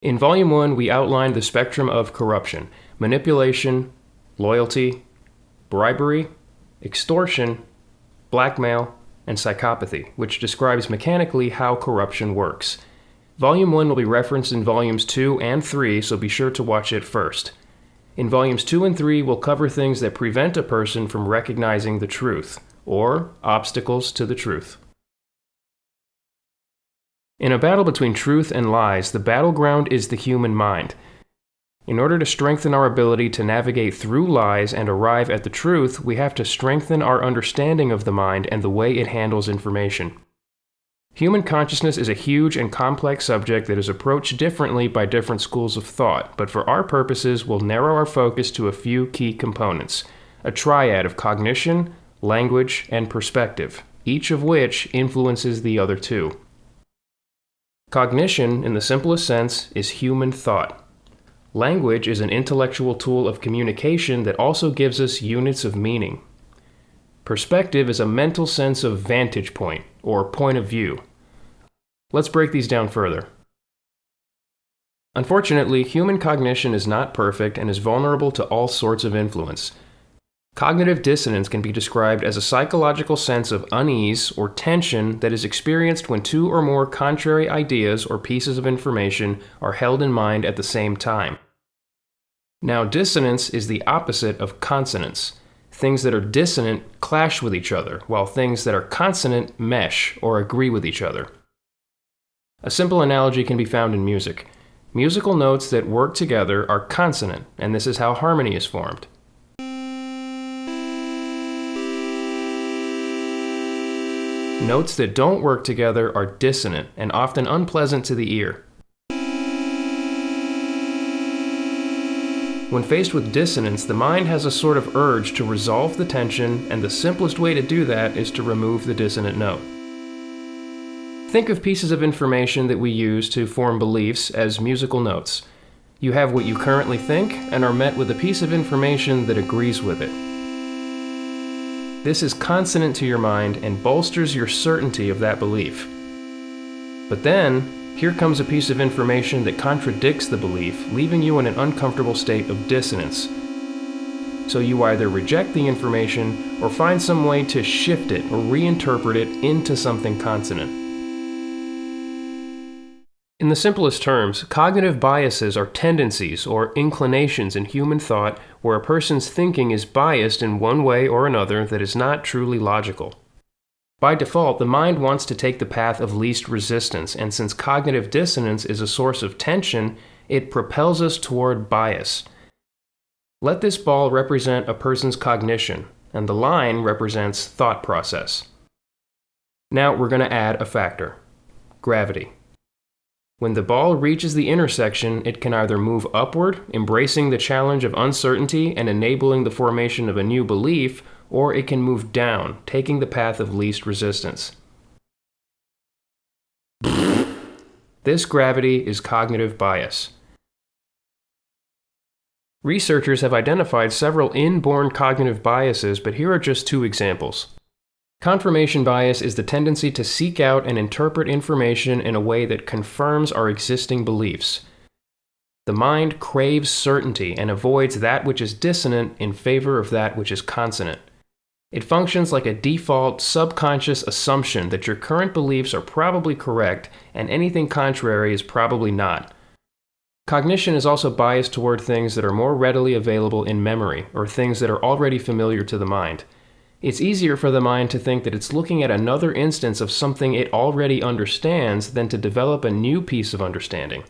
In Volume 1, we outlined the spectrum of corruption: manipulation, loyalty, bribery, extortion, blackmail, and psychopathy, which describes mechanically how corruption works. Volume 1 will be referenced in Volumes 2 and 3, so be sure to watch it first. In Volumes 2 and 3, we'll cover things that prevent a person from recognizing the truth, or obstacles to the truth. In a battle between truth and lies, the battleground is the human mind. In order to strengthen our ability to navigate through lies and arrive at the truth, we have to strengthen our understanding of the mind and the way it handles information. Human consciousness is a huge and complex subject that is approached differently by different schools of thought, but for our purposes, we'll narrow our focus to a few key components: a triad of cognition, language, and perspective, each of which influences the other two. Cognition, in the simplest sense, is human thought. Language is an intellectual tool of communication that also gives us units of meaning. Perspective is a mental sense of vantage point, or point of view. Let's break these down further. Unfortunately, human cognition is not perfect and is vulnerable to all sorts of influence. Cognitive dissonance can be described as a psychological sense of unease or tension that is experienced when two or more contrary ideas or pieces of information are held in mind at the same time. Now, dissonance is the opposite of consonance. Things that are dissonant clash with each other, while things that are consonant mesh or agree with each other. A simple analogy can be found in music. Musical notes that work together are consonant, and this is how harmony is formed. Notes that don't work together are dissonant and often unpleasant to the ear. When faced with dissonance, the mind has a sort of urge to resolve the tension, and the simplest way to do that is to remove the dissonant note. Think of pieces of information that we use to form beliefs as musical notes. You have what you currently think and are met with a piece of information that agrees with it. This is consonant to your mind and bolsters your certainty of that belief. But then, here comes a piece of information that contradicts the belief, leaving you in an uncomfortable state of dissonance. So you either reject the information or find some way to shift it or reinterpret it into something consonant. In the simplest terms, cognitive biases are tendencies or inclinations in human thought where a person's thinking is biased in one way or another that is not truly logical. By default, the mind wants to take the path of least resistance, and since cognitive dissonance is a source of tension, it propels us toward bias. Let this ball represent a person's cognition, and the line represents thought process. Now we're going to add a factor: gravity. When the ball reaches the intersection, it can either move upward, embracing the challenge of uncertainty and enabling the formation of a new belief, or it can move down, taking the path of least resistance. This gravity is cognitive bias. Researchers have identified several inborn cognitive biases, but here are just two examples. Confirmation bias is the tendency to seek out and interpret information in a way that confirms our existing beliefs. The mind craves certainty and avoids that which is dissonant in favor of that which is consonant. It functions like a default, subconscious assumption that your current beliefs are probably correct and anything contrary is probably not. Cognition is also biased toward things that are more readily available in memory, or things that are already familiar to the mind. It's easier for the mind to think that it's looking at another instance of something it already understands than to develop a new piece of understanding.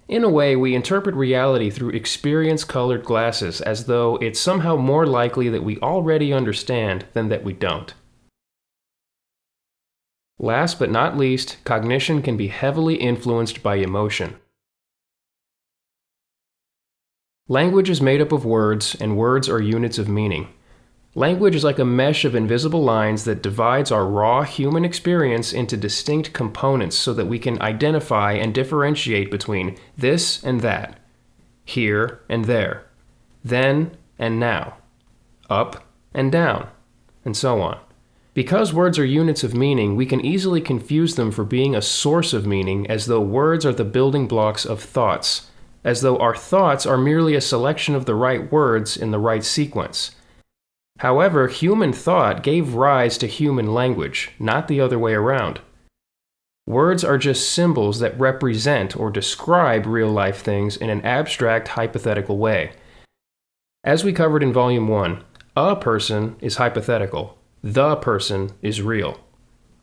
In a way, we interpret reality through experience-colored glasses, as though it's somehow more likely that we already understand than that we don't. Last but not least, cognition can be heavily influenced by emotion. Language is made up of words, and words are units of meaning. Language is like a mesh of invisible lines that divides our raw human experience into distinct components so that we can identify and differentiate between this and that, here and there, then and now, up and down, and so on. Because words are units of meaning, we can easily confuse them for being a source of meaning, as though words are the building blocks of thoughts, as though our thoughts are merely a selection of the right words in the right sequence. However, human thought gave rise to human language, not the other way around. Words are just symbols that represent or describe real-life things in an abstract, hypothetical way. As we covered in Volume 1, a person is hypothetical. The person is real.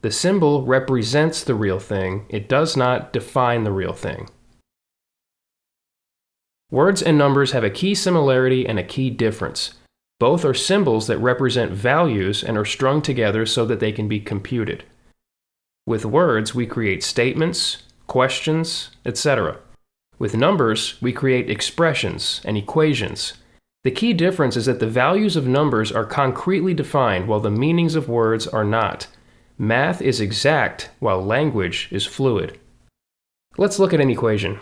The symbol represents the real thing. It does not define the real thing. Words and numbers have a key similarity and a key difference. Both are symbols that represent values and are strung together so that they can be computed. With words, we create statements, questions, etc. With numbers, we create expressions and equations. The key difference is that the values of numbers are concretely defined while the meanings of words are not. Math is exact while language is fluid. Let's look at an equation.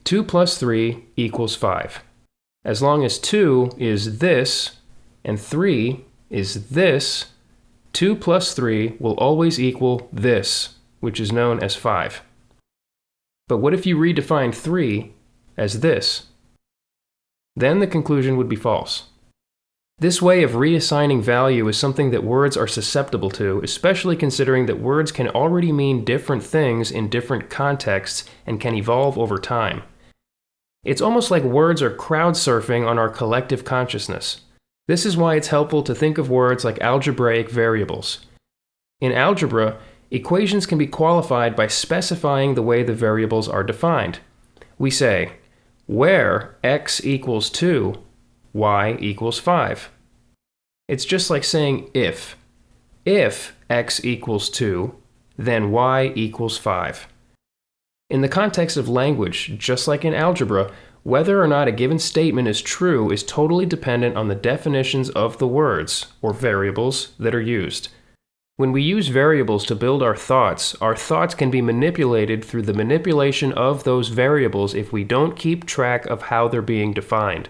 2 plus 3 equals 5. As long as 2 is this and 3 is this, 2 plus 3 will always equal this, which is known as 5. But what if you redefine 3 as this? Then the conclusion would be false. This way of reassigning value is something that words are susceptible to, especially considering that words can already mean different things in different contexts and can evolve over time. It's almost like words are crowd surfing on our collective consciousness. This is why it's helpful to think of words like algebraic variables. In algebra, equations can be qualified by specifying the way the variables are defined. We say, where x equals 2, y equals 5. It's just like saying if. If x equals 2, then y equals 5. In the context of language, just like in algebra, whether or not a given statement is true is totally dependent on the definitions of the words, or variables, that are used. When we use variables to build our thoughts can be manipulated through the manipulation of those variables if we don't keep track of how they're being defined.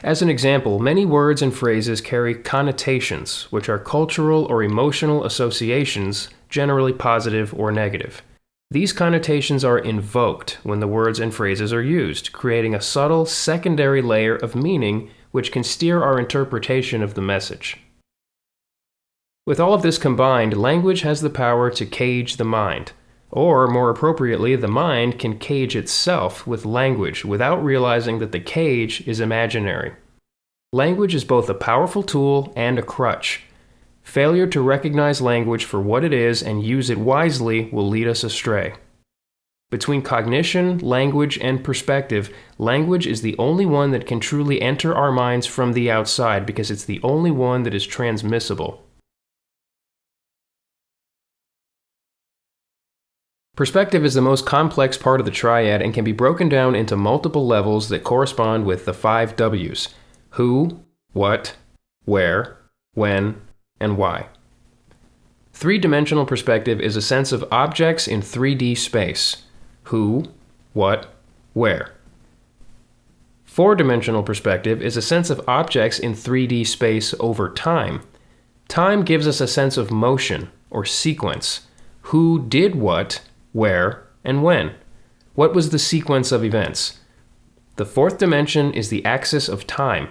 As an example, many words and phrases carry connotations, which are cultural or emotional associations, generally positive or negative. These connotations are invoked when the words and phrases are used, creating a subtle secondary layer of meaning which can steer our interpretation of the message. With all of this combined, language has the power to cage the mind. Or, more appropriately, the mind can cage itself with language without realizing that the cage is imaginary. Language is both a powerful tool and a crutch. Failure to recognize language for what it is and use it wisely will lead us astray. Between cognition, language, and perspective, language is the only one that can truly enter our minds from the outside because it's the only one that is transmissible. Perspective is the most complex part of the triad and can be broken down into multiple levels that correspond with the 5 W's: who, what, where, when, and why. 3-dimensional perspective is a sense of objects in 3D space: who, what, where. 4-dimensional perspective is a sense of objects in 3D space over time. Time gives us a sense of motion, or sequence. Who did what, where, and when? What was the sequence of events? The 4th dimension is the axis of time.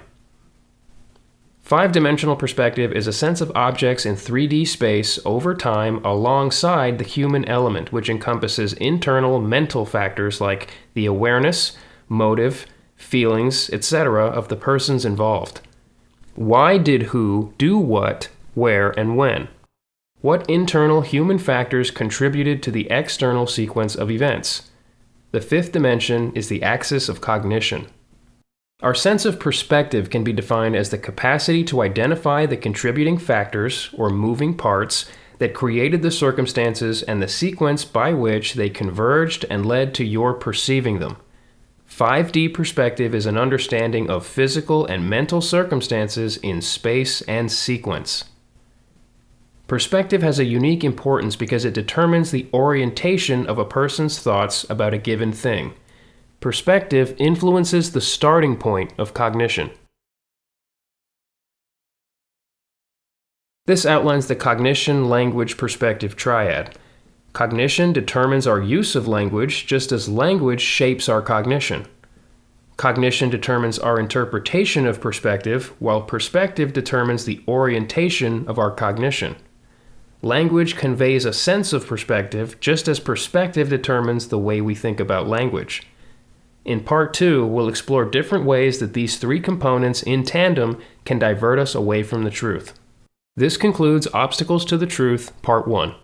5-dimensional perspective is a sense of objects in 3D space over time alongside the human element, which encompasses internal mental factors like the awareness, motive, feelings, etc. of the persons involved. Why did who do what, where, and when? What internal human factors contributed to the external sequence of events? The 5th dimension is the axis of cognition. Our sense of perspective can be defined as the capacity to identify the contributing factors, or moving parts, that created the circumstances and the sequence by which they converged and led to your perceiving them. 5D perspective is an understanding of physical and mental circumstances in space and sequence. Perspective has a unique importance because it determines the orientation of a person's thoughts about a given thing. Perspective influences the starting point of cognition. This outlines the cognition-language-perspective triad. Cognition determines our use of language just as language shapes our cognition. Cognition determines our interpretation of perspective, while perspective determines the orientation of our cognition. Language conveys a sense of perspective just as perspective determines the way we think about language. In Part 2, we'll explore different ways that these three components in tandem can divert us away from the truth. This concludes Obstacles to the Truth, Part 1.